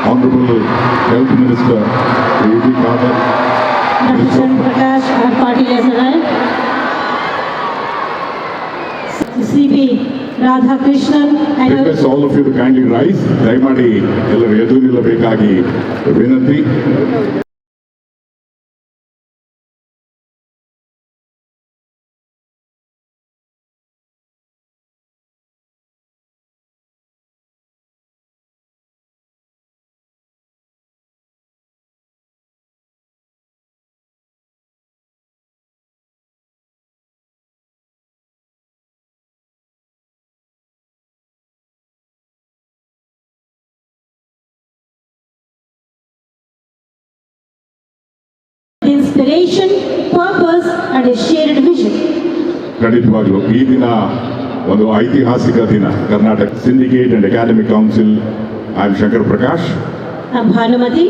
Honorable Health Minister A.B. Khader. Dr. Sharan Prakash, our party has arrived. CP Radha Krishnan. I request all of you to kindly rise. ದಯಮಾಡಿ ಎಲ್ಲರೂ ಎದ್ದು ನಿಲ್ಲಬೇಕಾಗಿ ವಿನಂತಿ. Inspiration, purpose and a shared vision. ಖಂಡಿತವಾಗಲೂ ಈ ದಿನ ಒಂದು ಐತಿಹಾಸಿಕ ದಿನ. Karnataka syndicate and academic council. I am Shankar Prakash. Bhanumati.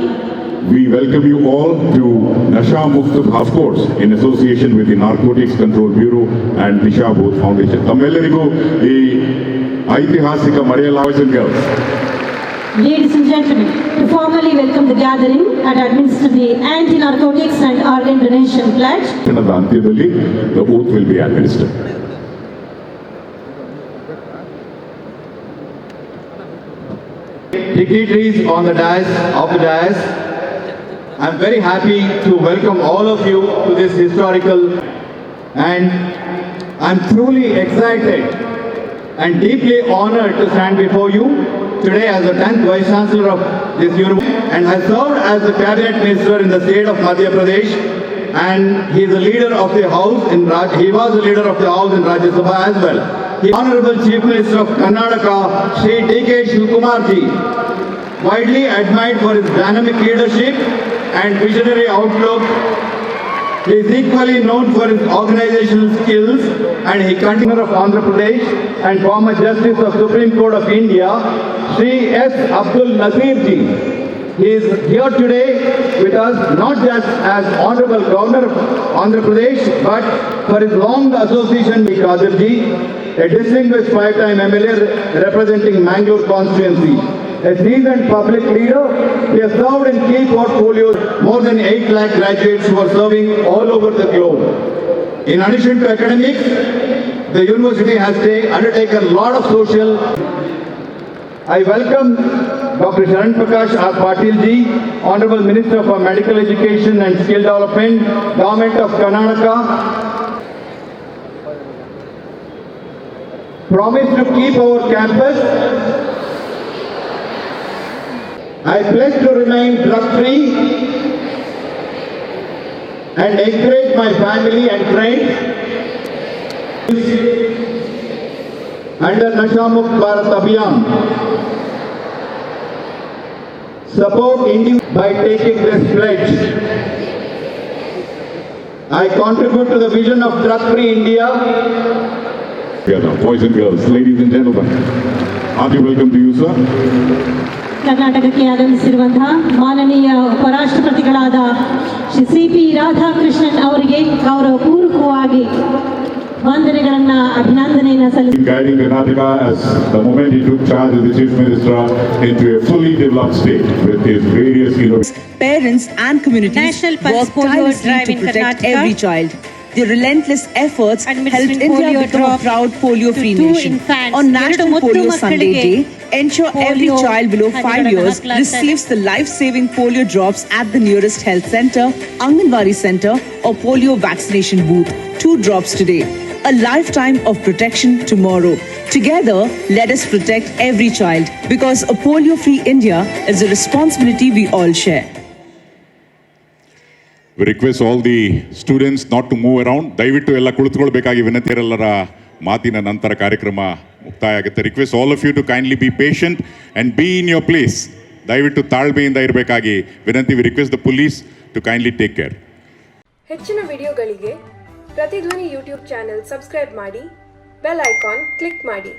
We welcome you all to Nasha Mukt, of course, in association with the Narcotics Control Bureau and Disha Bodh Foundation. ತಮ್ಮೆಲ್ಲರಿಗೂ ಈ ಐತಿಹಾಸಿಕ ಮರೆಯಲಾಗದ girls. Ladies and gentlemen, to formally welcome the gathering and administer the anti-narcotics and organ donation pledge. ದಿನದ ಅಂತ್ಯದಲ್ಲಿ the oath will be administered. Dignitaries on the dais, I'm very happy to welcome all of you to this historical, and I'm truly excited and deeply honored to stand before you today as the 10th Vice Chancellor of this university, and has served as the Cabinet Minister in the state of Madhya Pradesh, and he is a leader of the House he was a leader of the House in Rajya Sabha as well. He Honorable Chief Minister of Karnataka, Shri D.K. Shivkumar Ji, widely admired for his dynamic leadership and visionary outlook. He is equally known for his organizational skills, and he continues of Andhra Pradesh and former Justice of Supreme Court of India, Shri S. Abdul Nazir Ji. He is here today with us not just as Honorable Governor of Andhra Pradesh, but for his long association with Kadir Ji, a distinguished five-time MLA representing Mangalore constituency. A seasoned public leader, he has served in key portfolios, more than 8 lakh graduates who are serving all over the globe. In addition to academics, the university has undertaken a lot of social. I welcome Dr. Sharan Prakash R. Patil Ji, Honorable Minister for Medical Education and Skill Development, Government of Karnataka. Promise to keep our campus. I pledge to remain drug-free and encourage my family and friends under Nasha Mukt Bharat Abhiyan. Support India by taking this pledge. I contribute to the vision of drug-free India. Boys and girls, ladies and gentlemen, hearty welcome to you, sir. ಕರ್ನಾಟಕಕ್ಕೆ ಆಗಮಿಸಿರುವಂತಹ ಮಾನನೀಯ ಉಪರಾಷ್ಟ್ರಪತಿಗಳಾದ Shri CP Radhakrishnan ಅವರಿಗೆ ಗೌರವಪೂರ್ವಕವಾಗಿ ವಂದನೆಗಳನ್ನು ಅಭಿನಂದನೆಯನ್ನು ಸಲ್ಲಿಸಿ. Guiding Karnataka as the moment he took charge as the Chief Minister into a fully developed state with his various parents and communities work tirelessly to protect every child. Their relentless efforts helped India become a proud polio-free nation. On National Polio Sunday Day, ensure every child below 5 years receives the life-saving polio drops at the nearest health center, Anganwadi center or polio vaccination booth. 2 drops today. A lifetime of protection tomorrow. Together, let us protect every child, because a polio-free India is a responsibility we all share. We request all the students not to move around. ದಯವಿಟ್ಟು ಎಲ್ಲ ಕುಳಿತುಕೊಳ್ಬೇಕಾಗಿ ವಿನಂತಿ. ಎಲ್ಲರ ಮಾತಿನ ನಂತರ ಕಾರ್ಯಕ್ರಮ ಮುಕ್ತಾಯ ಆಗುತ್ತೆ. Request all of you to kindly be patient and be in your place. ದಯವಿಟ್ಟು ತಾಳ್ಮೆಯಿಂದ ಇರಬೇಕಾಗಿ ವಿನಂತಿ. We request the police to kindly take care. ಹೆಚ್ಚಿನ ವಿಡಿಯೋಗಳಿಗೆ ಪ್ರತಿಧ್ವನಿ ಯೂಟ್ಯೂಬ್ ಚಾನೆಲ್ ಸಬ್ಸ್ಕ್ರೈಬ್ ಮಾಡಿ, ಬೆಲ್ ಐಕಾನ್ ಕ್ಲಿಕ್ ಮಾಡಿ.